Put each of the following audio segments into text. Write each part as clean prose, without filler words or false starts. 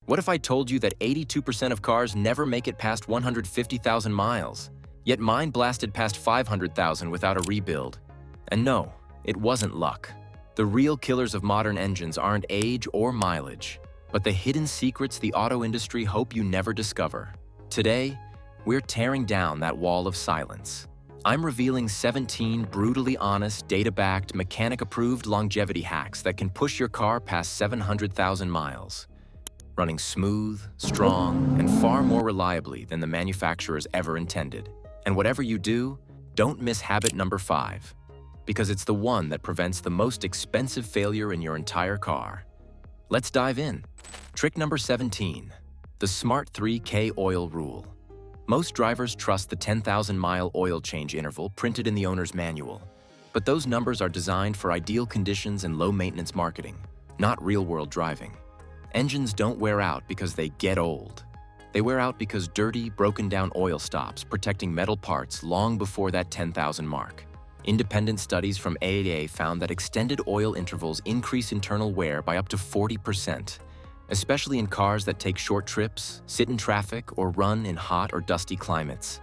What if I told you that 82% of cars never make it past 150,000 miles? Yet mine blasted past 500,000 without a rebuild. And no, it wasn't luck. The real killers of modern engines aren't age or mileage, but the hidden secrets the auto industry hope you never discover. Today, we're tearing down that wall of silence. I'm revealing 17 brutally honest, data-backed, mechanic-approved longevity hacks that can push your car past 700,000 miles, running smooth, strong, and far more reliably than the manufacturers ever intended. And whatever you do, don't miss habit number 5, because it's the one that prevents the most expensive failure in your entire car. Let's dive in. Trick number 17, the Smart 3K oil rule. Most drivers trust the 10,000-mile oil change interval printed in the owner's manual, but those numbers are designed for ideal conditions and low-maintenance marketing, not real-world driving. Engines don't wear out because they get old. They wear out because dirty, broken-down oil stops protecting metal parts long before that 10,000 mark. Independent studies from AAA found that extended oil intervals increase internal wear by up to 40%, especially in cars that take short trips, sit in traffic, or run in hot or dusty climates.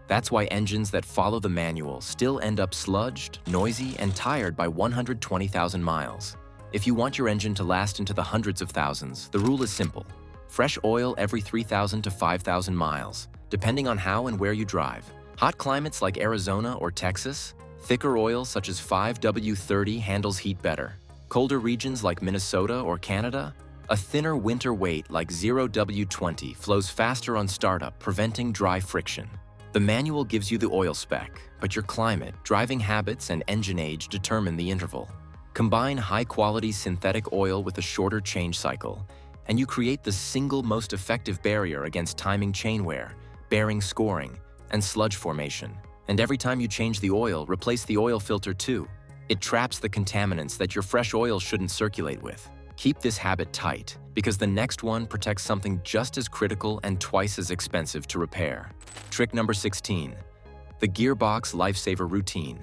That's why engines that follow the manual still end up sludged, noisy, and tired by 120,000 miles. If you want your engine to last into the hundreds of thousands, the rule is simple. Fresh oil every 3,000 to 5,000 miles, depending on how and where you drive. Hot climates like Arizona or Texas, thicker oil such as 5W30 handles heat better. Colder regions like Minnesota or Canada, a thinner winter weight like 0W20 flows faster on startup, preventing dry friction. The manual gives you the oil spec, but your climate, driving habits, and engine age determine the interval. Combine high-quality synthetic oil with a shorter change cycle, and you create the single most effective barrier against timing chain wear, bearing scoring, and sludge formation. And every time you change the oil, replace the oil filter too. It traps the contaminants that your fresh oil shouldn't circulate with. Keep this habit tight, because the next one protects something just as critical and twice as expensive to repair. Trick number 16, the gearbox lifesaver routine.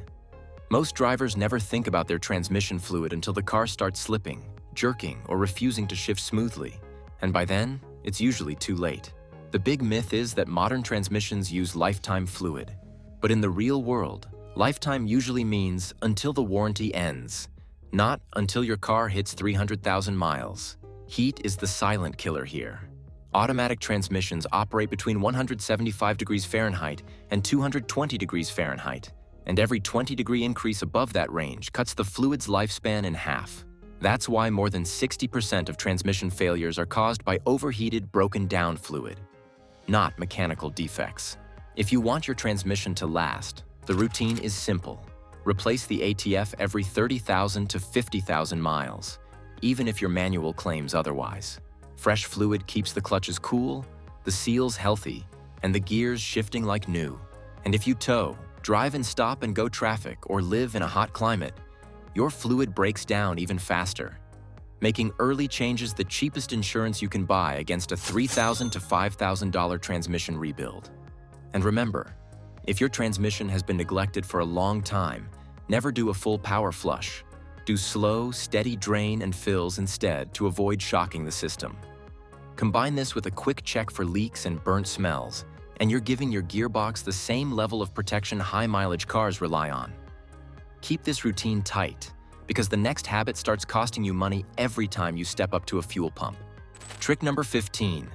Most drivers never think about their transmission fluid until the car starts slipping, jerking, or refusing to shift smoothly. And by then, it's usually too late. The big myth is that modern transmissions use lifetime fluid. But in the real world, lifetime usually means until the warranty ends, not until your car hits 300,000 miles. Heat is the silent killer here. Automatic transmissions operate between 175 degrees Fahrenheit and 220 degrees Fahrenheit, and every 20-degree increase above that range cuts the fluid's lifespan in half. That's why more than 60% of transmission failures are caused by overheated, broken-down fluid, not mechanical defects. If you want your transmission to last, the routine is simple. Replace the ATF every 30,000 to 50,000 miles, even if your manual claims otherwise. Fresh fluid keeps the clutches cool, the seals healthy, and the gears shifting like new. And if you tow, drive in stop and go traffic, or live in a hot climate, your fluid breaks down even faster, making early changes the cheapest insurance you can buy against a $3,000 to $5,000 transmission rebuild. And remember, if your transmission has been neglected for a long time, never do a full power flush. Do slow, steady drain and fills instead to avoid shocking the system. Combine this with a quick check for leaks and burnt smells, and you're giving your gearbox the same level of protection high-mileage cars rely on. Keep this routine tight, because the next habit starts costing you money every time you step up to a fuel pump. Trick number 15,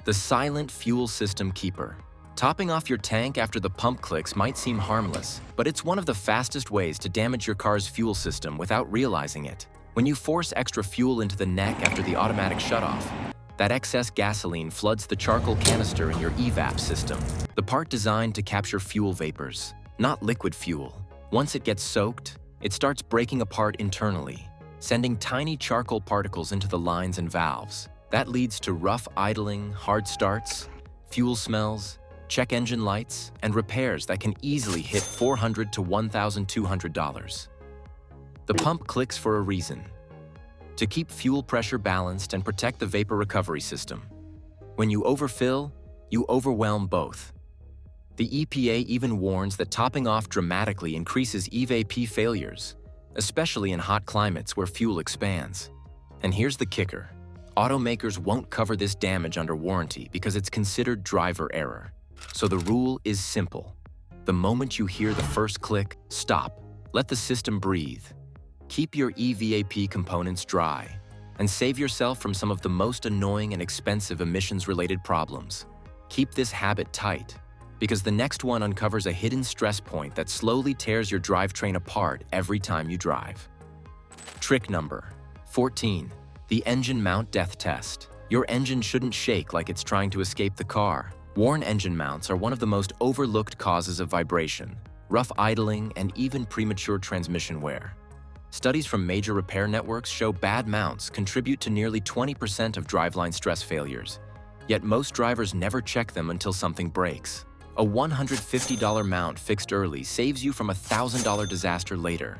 the silent fuel system keeper. Topping off your tank after the pump clicks might seem harmless, but it's one of the fastest ways to damage your car's fuel system without realizing it. When you force extra fuel into the neck after the automatic shutoff, that excess gasoline floods the charcoal canister in your evap system, the part designed to capture fuel vapors, not liquid fuel. Once it gets soaked, it starts breaking apart internally, sending tiny charcoal particles into the lines and valves. That leads to rough idling, hard starts, fuel smells, check engine lights, and repairs that can easily hit $400 to $1,200. The pump clicks for a reason: to keep fuel pressure balanced and protect the vapor recovery system. When you overfill, you overwhelm both. The EPA even warns that topping off dramatically increases EVAP failures, especially in hot climates where fuel expands. And here's the kicker: Automakers won't cover this damage under warranty because it's considered driver error. So the rule is simple. The moment you hear the first click, stop. Let the system breathe. Keep your EVAP components dry and save yourself from some of the most annoying and expensive emissions-related problems. Keep this habit tight, because the next one uncovers a hidden stress point that slowly tears your drivetrain apart every time you drive. Trick number 14. The engine mount death test. Your engine shouldn't shake like it's trying to escape the car. Worn engine mounts are one of the most overlooked causes of vibration, rough idling, and even premature transmission wear. Studies from major repair networks show bad mounts contribute to nearly 20% of driveline stress failures, yet most drivers never check them until something breaks. A $150 mount fixed early saves you from a $1,000 disaster later.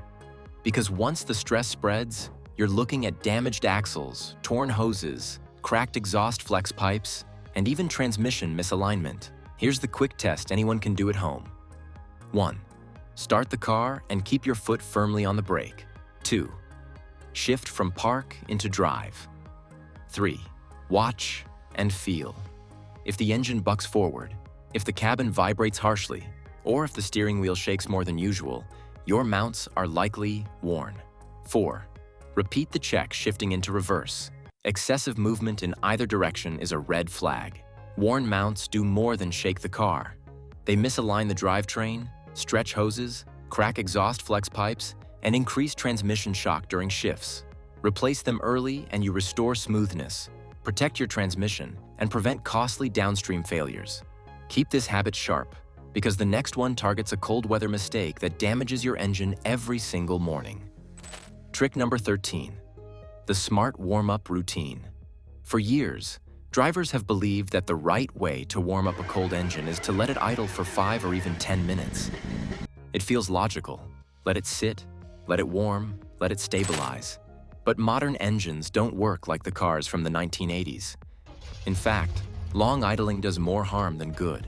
Because once the stress spreads, you're looking at damaged axles, torn hoses, cracked exhaust flex pipes, and even transmission misalignment. Here's the quick test anyone can do at home. 1. Start the car and keep your foot firmly on the brake. 2. Shift from park into drive. 3. Watch and feel. If the engine bucks forward, if the cabin vibrates harshly, or if the steering wheel shakes more than usual, your mounts are likely worn. 4. Repeat the check shifting into reverse. Excessive movement in either direction is a red flag. Worn mounts do more than shake the car. They misalign the drivetrain, stretch hoses, crack exhaust flex pipes, and increase transmission shock during shifts. Replace them early and you restore smoothness, protect your transmission, and prevent costly downstream failures. Keep this habit sharp, because the next one targets a cold weather mistake that damages your engine every single morning. Trick number 13. The smart warm-up routine. For years, drivers have believed that the right way to warm up a cold engine is to let it idle for 5 or even 10 minutes. It feels logical. Let it sit, let it warm, let it stabilize. But modern engines don't work like the cars from the 1980s. In fact, long idling does more harm than good.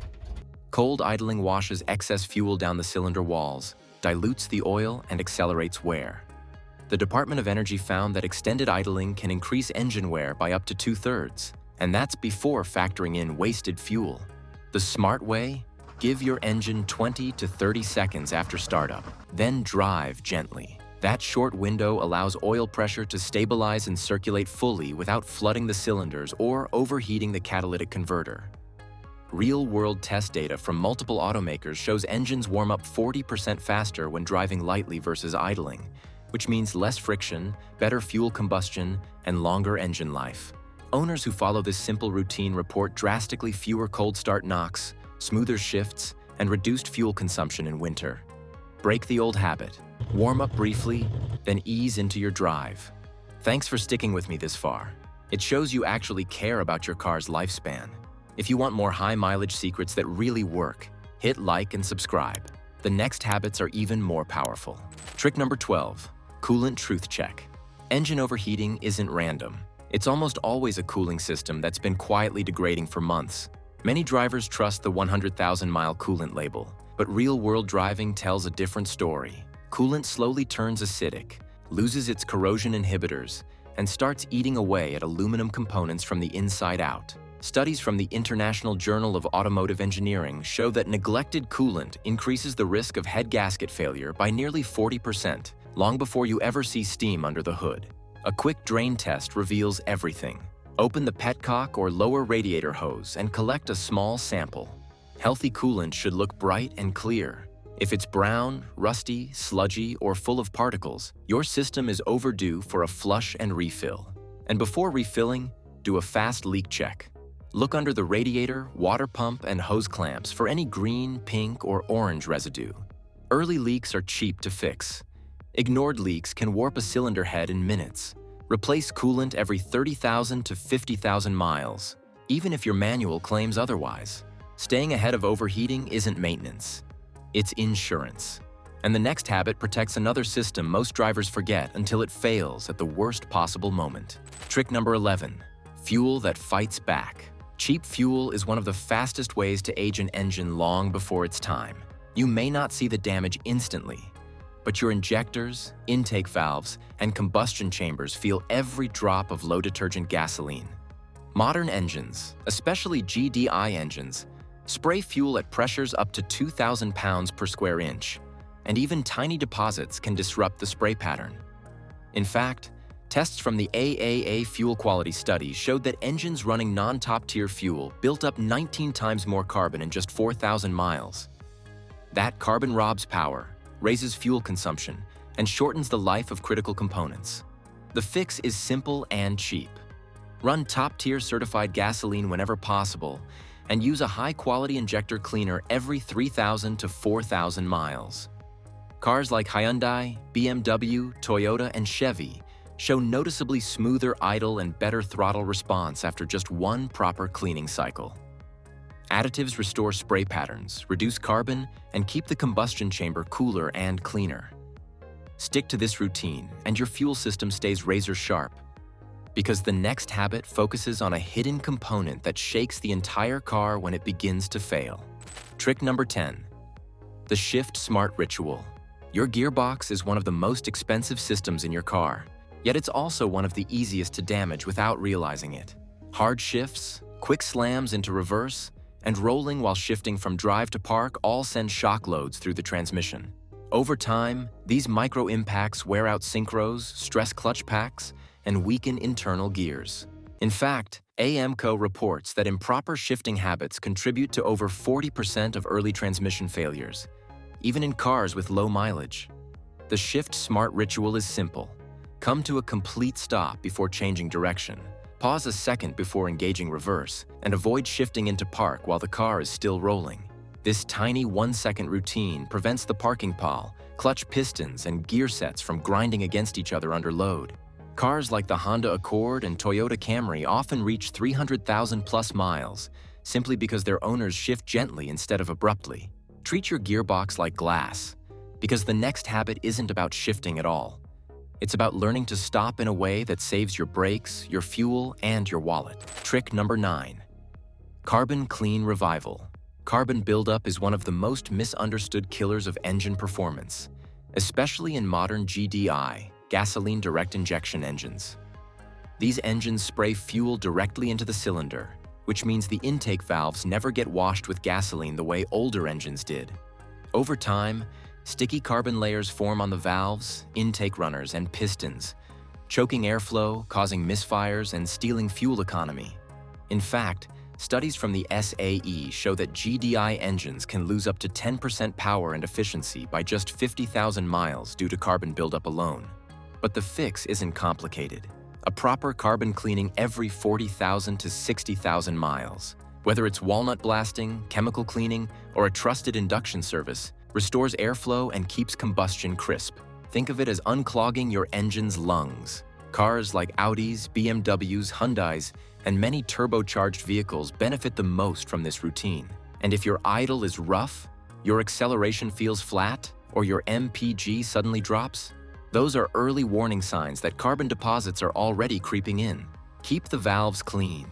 Cold idling washes excess fuel down the cylinder walls, dilutes the oil, and accelerates wear. The Department of Energy found that extended idling can increase engine wear by up to 2/3, and that's before factoring in wasted fuel. The smart way? Give your engine 20 to 30 seconds after startup, then drive gently. That short window allows oil pressure to stabilize and circulate fully without flooding the cylinders or overheating the catalytic converter. Real-world test data from multiple automakers shows engines warm up 40% faster when driving lightly versus idling, which means less friction, better fuel combustion, and longer engine life. Owners who follow this simple routine report drastically fewer cold start knocks, smoother shifts, and reduced fuel consumption in winter. Break the old habit. Warm up briefly, then ease into your drive. Thanks for sticking with me this far. It shows you actually care about your car's lifespan. If you want more high-mileage secrets that really work, hit like and subscribe. The next habits are even more powerful. Trick number 12. Coolant truth check. Engine overheating isn't random. It's almost always a cooling system that's been quietly degrading for months. Many drivers trust the 100,000-mile coolant label, but real-world driving tells a different story. Coolant slowly turns acidic, loses its corrosion inhibitors, and starts eating away at aluminum components from the inside out. Studies from the International Journal of Automotive Engineering show that neglected coolant increases the risk of head gasket failure by nearly 40%, long before you ever see steam under the hood. A quick drain test reveals everything. Open the petcock or lower radiator hose and collect a small sample. Healthy coolant should look bright and clear. If it's brown, rusty, sludgy, or full of particles, your system is overdue for a flush and refill. And before refilling, do a fast leak check. Look under the radiator, water pump, and hose clamps for any green, pink, or orange residue. Early leaks are cheap to fix. Ignored leaks can warp a cylinder head in minutes. Replace coolant every 30,000 to 50,000 miles, even if your manual claims otherwise. Staying ahead of overheating isn't maintenance. It's insurance. And the next habit protects another system most drivers forget until it fails at the worst possible moment. Trick number 11. Fuel that fights back. Cheap fuel is one of the fastest ways to age an engine long before its time. You may not see the damage instantly, but your injectors, intake valves, and combustion chambers feel every drop of low detergent gasoline. Modern engines, especially GDI engines, spray fuel at pressures up to 2,000 pounds per square inch, and even tiny deposits can disrupt the spray pattern. In fact, tests from the AAA fuel quality study showed that engines running non-top-tier fuel built up 19 times more carbon in just 4,000 miles. That carbon robs power, raises fuel consumption, and shortens the life of critical components. The fix is simple and cheap. Run top-tier certified gasoline whenever possible, and use a high-quality injector cleaner every 3,000 to 4,000 miles. Cars like Hyundai, BMW, Toyota, and Chevy show noticeably smoother idle and better throttle response after just one proper cleaning cycle. Additives restore spray patterns, reduce carbon, and keep the combustion chamber cooler and cleaner. Stick to this routine, and your fuel system stays razor-sharp, because the next habit focuses on a hidden component that shakes the entire car when it begins to fail. Trick number 10. The Shift Smart Ritual. Your gearbox is one of the most expensive systems in your car, yet it's also one of the easiest to damage without realizing it. Hard shifts, quick slams into reverse, and rolling while shifting from drive to park all send shock loads through the transmission. Over time, these micro-impacts wear out synchros, stress clutch packs, and weaken internal gears. In fact, AAMCO reports that improper shifting habits contribute to over 40% of early transmission failures, even in cars with low mileage. The Shift Smart Ritual is simple. Come to a complete stop before changing direction. Pause a second before engaging reverse, and avoid shifting into park while the car is still rolling. This tiny 1-second routine prevents the parking pall, clutch pistons, and gear sets from grinding against each other under load. Cars like the Honda Accord and Toyota Camry often reach 300,000 plus miles simply because their owners shift gently instead of abruptly. Treat your gearbox like glass, because the next habit isn't about shifting at all. It's about learning to stop in a way that saves your brakes, your fuel, and your wallet. Trick number 9. Carbon Clean Revival. Carbon buildup is one of the most misunderstood killers of engine performance, especially in modern GDI, gasoline direct injection engines. These engines spray fuel directly into the cylinder, which means the intake valves never get washed with gasoline the way older engines did. Over time, sticky carbon layers form on the valves, intake runners, and pistons, choking airflow, causing misfires, and stealing fuel economy. In fact, studies from the SAE show that GDI engines can lose up to 10% power and efficiency by just 50,000 miles due to carbon buildup alone. But the fix isn't complicated. A proper carbon cleaning every 40,000 to 60,000 miles, whether it's walnut blasting, chemical cleaning, or a trusted induction service, restores airflow and keeps combustion crisp. Think of it as unclogging your engine's lungs. Cars like Audis, BMWs, Hyundais, and many turbocharged vehicles benefit the most from this routine. And if your idle is rough, your acceleration feels flat, or your MPG suddenly drops, those are early warning signs that carbon deposits are already creeping in. Keep the valves clean,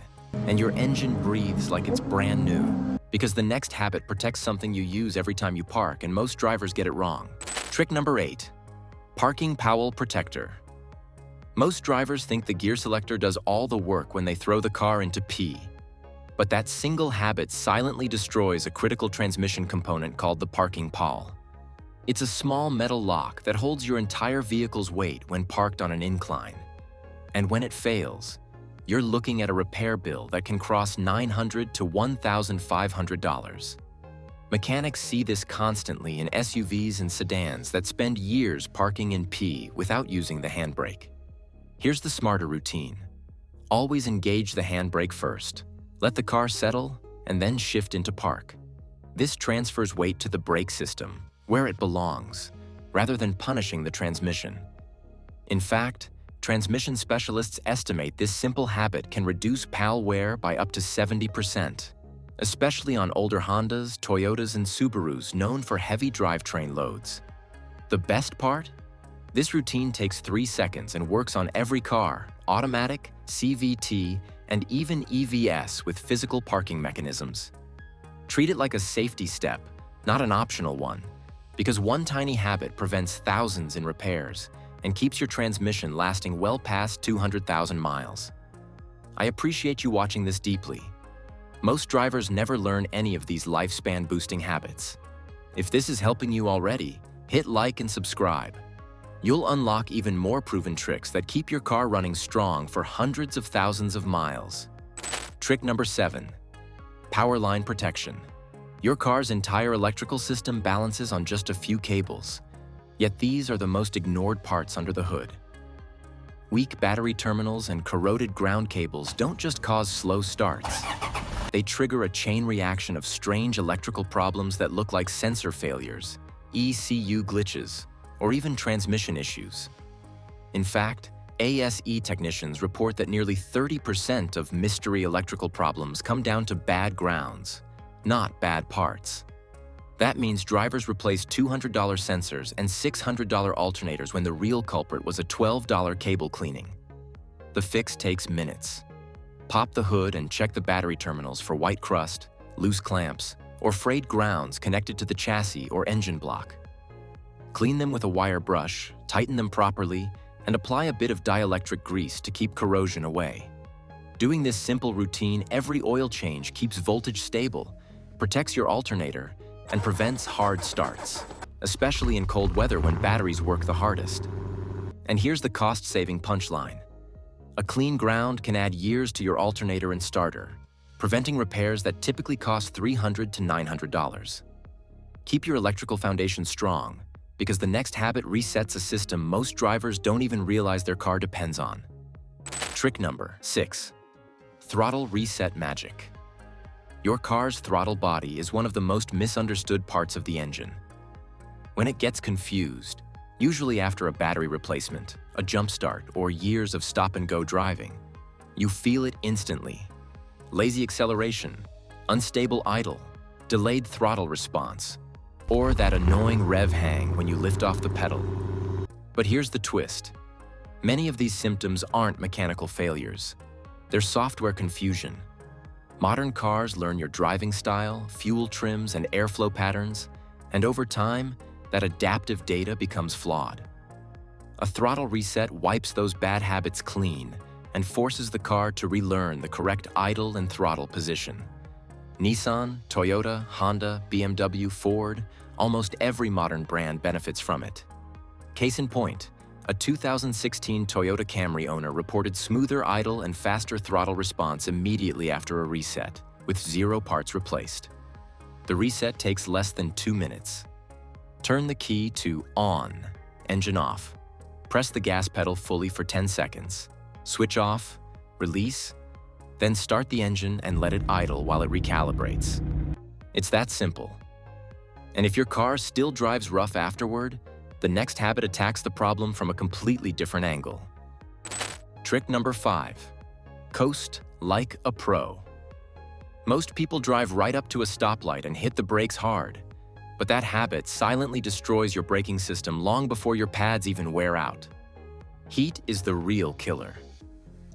and your engine breathes like it's brand new. Because the next habit protects something you use every time you park, and most drivers get it wrong. Trick number 8. Parking Powell Protector. Most drivers think the gear selector does all the work when they throw the car into P. But that single habit silently destroys a critical transmission component called the parking pawl. It's a small metal lock that holds your entire vehicle's weight when parked on an incline. And when it fails, you're looking at a repair bill that can cross $900 to $1,500. Mechanics see this constantly in SUVs and sedans that spend years parking in P without using the handbrake. Here's the smarter routine. Always engage the handbrake first. Let the car settle, and then shift into park. This transfers weight to the brake system, where it belongs, rather than punishing the transmission. In fact, transmission specialists estimate this simple habit can reduce PAL wear by up to 70%, especially on older Hondas, Toyotas, and Subarus known for heavy drivetrain loads. The best part? This routine takes 3 seconds and works on every car, automatic, CVT, and even EVS with physical parking mechanisms. Treat it like a safety step, not an optional one, Because one tiny habit prevents thousands in repairs and keeps your transmission lasting well past 200,000 miles. I appreciate you watching this deeply. Most drivers never learn any of these lifespan-boosting habits. If this is helping you already, hit like and subscribe. You'll unlock even more proven tricks that keep your car running strong for hundreds of thousands of miles. Trick number 7. Power line protection. Your car's entire electrical system balances on just a few cables. Yet these are the most ignored parts under the hood. Weak battery terminals and corroded ground cables don't just cause slow starts. They trigger a chain reaction of strange electrical problems that look like sensor failures, ECU glitches, or even transmission issues. In fact, ASE technicians report that nearly 30% of mystery electrical problems come down to bad grounds, not bad parts. That means drivers replace $200 sensors and $600 alternators when the real culprit was a $12 cable cleaning. The fix takes minutes. Pop the hood and check the battery terminals for white crust, loose clamps, or frayed grounds connected to the chassis or engine block. Clean them with a wire brush, tighten them properly, and apply a bit of dielectric grease to keep corrosion away. Doing this simple routine every oil change keeps voltage stable, protects your alternator, and prevents hard starts, especially in cold weather when batteries work the hardest. And here's the cost-saving punchline. A clean ground can add years to your alternator and starter, preventing repairs that typically cost $300 to $900. Keep your electrical foundation strong, because the next habit resets a system most drivers don't even realize their car depends on. Trick number 6. Throttle reset magic. Your car's throttle body is one of the most misunderstood parts of the engine. When it gets confused, usually after a battery replacement, a jump start, or years of stop-and-go driving, you feel it instantly. Lazy acceleration, unstable idle, delayed throttle response, or that annoying rev hang when you lift off the pedal. But here's the twist. Many of these symptoms aren't mechanical failures. They're software confusion. Modern cars learn your driving style, fuel trims, and airflow patterns, and over time, that adaptive data becomes flawed. A throttle reset wipes those bad habits clean and forces the car to relearn the correct idle and throttle position. Nissan, Toyota, Honda, BMW, Ford, almost every modern brand benefits from it. Case in point, a 2016 Toyota Camry owner reported smoother idle and faster throttle response immediately after a reset, with 0 parts replaced. The reset takes less than 2 minutes. Turn the key to On, engine off. Press the gas pedal fully for 10 seconds. Switch off, release, then start the engine and let it idle while it recalibrates. It's that simple. And if your car still drives rough afterward, the next habit attacks the problem from a completely different angle. Trick number 5. Coast like a pro. Most people drive right up to a stoplight and hit the brakes hard, but that habit silently destroys your braking system long before your pads even wear out. Heat is the real killer.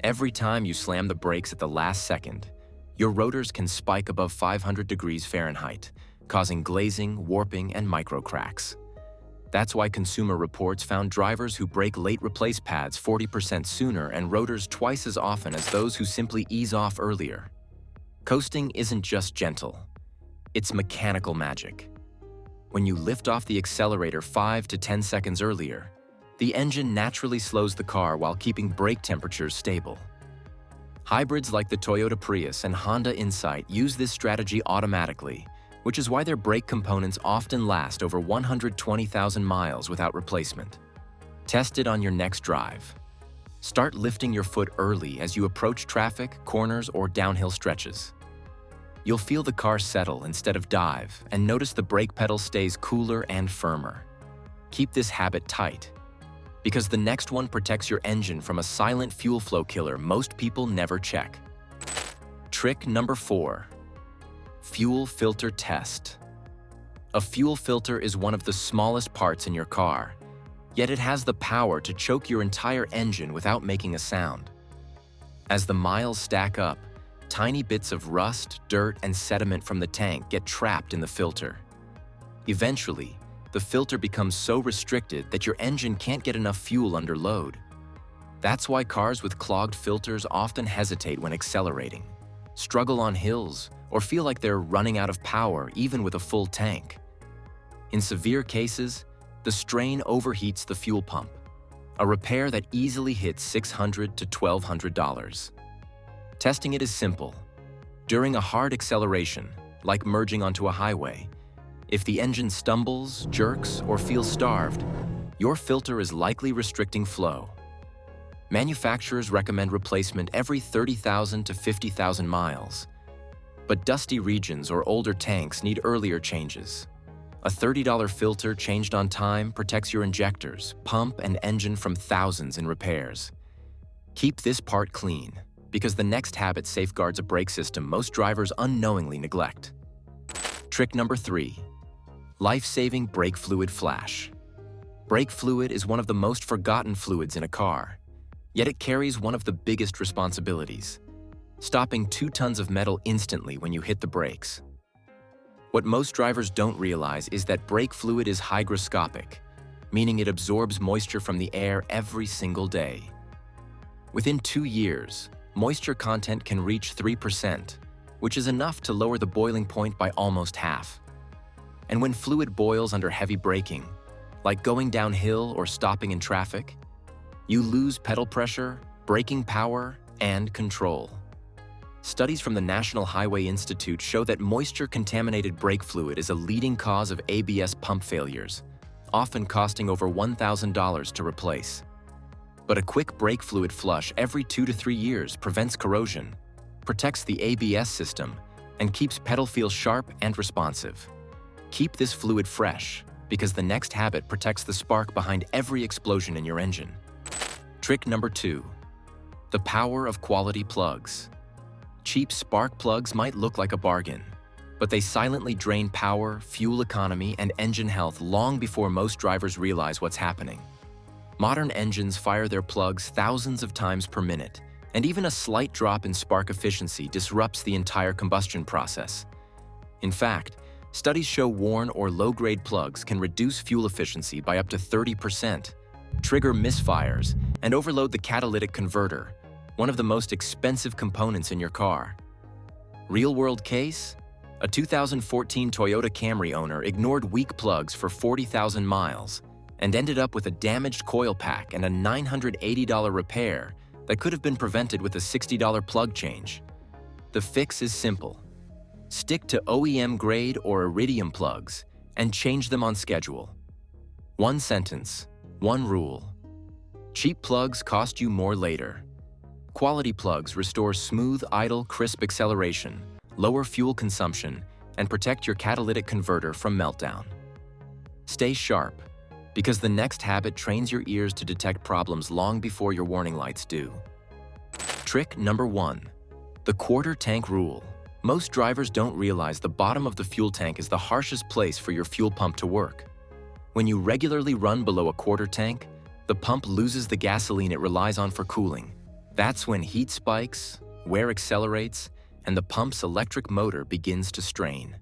Every time you slam the brakes at the last second, your rotors can spike above 500 degrees Fahrenheit, causing glazing, warping, and micro cracks. That's why Consumer Reports found drivers who brake late replace pads 40% sooner and rotors twice as often as those who simply ease off earlier. Coasting isn't just gentle, it's mechanical magic. When you lift off the accelerator 5 to 10 seconds earlier, the engine naturally slows the car while keeping brake temperatures stable. Hybrids like the Toyota Prius and Honda Insight use this strategy automatically, which is why their brake components often last over 120,000 miles without replacement. Test it on your next drive. Start lifting your foot early as you approach traffic, corners, or downhill stretches. You'll feel the car settle instead of dive and notice the brake pedal stays cooler and firmer. Keep this habit tight, because the next one protects your engine from a silent fuel flow killer most people never check. Trick number 4. Fuel filter test. A fuel filter is one of the smallest parts in your car, yet it has the power to choke your entire engine without making a sound. As the miles stack up, tiny bits of rust, dirt, and sediment from the tank get trapped in the filter. Eventually, the filter becomes so restricted that your engine can't get enough fuel under load. That's why cars with clogged filters often hesitate when accelerating, struggle on hills, or feel like they're running out of power even with a full tank. In severe cases, the strain overheats the fuel pump, a repair that easily hits $600 to $1,200. Testing it is simple. During a hard acceleration, like merging onto a highway, if the engine stumbles, jerks, or feels starved, your filter is likely restricting flow. Manufacturers recommend replacement every 30,000 to 50,000 miles. But dusty regions or older tanks need earlier changes. A $30 filter changed on time protects your injectors, pump, and engine from thousands in repairs. Keep this part clean, because the next habit safeguards a brake system most drivers unknowingly neglect. Trick number 3. Life-saving brake fluid flash. Brake fluid is one of the most forgotten fluids in a car, yet it carries one of the biggest responsibilities: stopping 2 tons of metal instantly when you hit the brakes. What most drivers don't realize is that brake fluid is hygroscopic, meaning it absorbs moisture from the air every single day. Within 2 years, moisture content can reach 3%, which is enough to lower the boiling point by almost half. And when fluid boils under heavy braking, like going downhill or stopping in traffic, you lose pedal pressure, braking power, and control. Studies from the National Highway Institute show that moisture-contaminated brake fluid is a leading cause of ABS pump failures, often costing over $1,000 to replace. But a quick brake fluid flush every 2 to 3 years prevents corrosion, protects the ABS system, and keeps pedal feel sharp and responsive. Keep this fluid fresh, because the next habit protects the spark behind every explosion in your engine. Trick number 2. The power of quality plugs. Cheap spark plugs might look like a bargain, but they silently drain power, fuel economy, and engine health long before most drivers realize what's happening. Modern engines fire their plugs thousands of times per minute, and even a slight drop in spark efficiency disrupts the entire combustion process. In fact, studies show worn or low-grade plugs can reduce fuel efficiency by up to 30%, trigger misfires, and overload the catalytic converter, one of the most expensive components in your car. Real-world case? A 2014 Toyota Camry owner ignored weak plugs for 40,000 miles and ended up with a damaged coil pack and a $980 repair that could have been prevented with a $60 plug change. The fix is simple. Stick to OEM-grade or iridium plugs and change them on schedule. One sentence, one rule. Cheap plugs cost you more later. Quality plugs restore smooth, idle, crisp acceleration, lower fuel consumption, and protect your catalytic converter from meltdown. Stay sharp, because the next habit trains your ears to detect problems long before your warning lights do. Trick number 1. The quarter tank rule. Most drivers don't realize the bottom of the fuel tank is the harshest place for your fuel pump to work. When you regularly run below a quarter tank, the pump loses the gasoline it relies on for cooling. That's when heat spikes, wear accelerates, and the pump's electric motor begins to strain.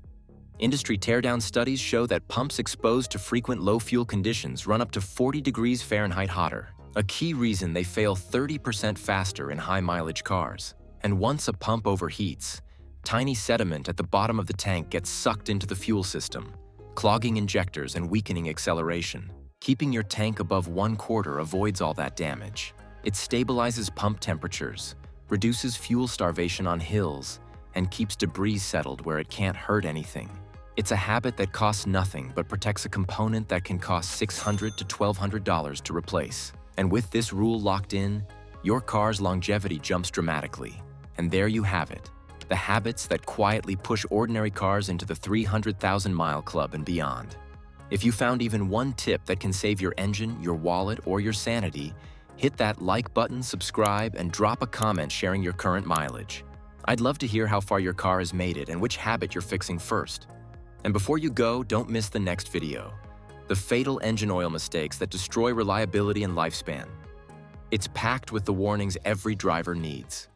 Industry teardown studies show that pumps exposed to frequent low fuel conditions run up to 40 degrees Fahrenheit hotter, a key reason they fail 30% faster in high-mileage cars. And once a pump overheats, tiny sediment at the bottom of the tank gets sucked into the fuel system, clogging injectors and weakening acceleration. Keeping your tank above 1/4 avoids all that damage. It stabilizes pump temperatures, reduces fuel starvation on hills, and keeps debris settled where it can't hurt anything. It's a habit that costs nothing but protects a component that can cost $600 to $1,200 to replace. And with this rule locked in, your car's longevity jumps dramatically. And there you have it, the habits that quietly push ordinary cars into the 300,000-mile club and beyond. If you found even one tip that can save your engine, your wallet, or your sanity, hit that like button, subscribe, and drop a comment sharing your current mileage. I'd love to hear how far your car has made it and which habit you're fixing first. And before you go, don't miss the next video, the fatal engine oil mistakes that destroy reliability and lifespan. It's packed with the warnings every driver needs.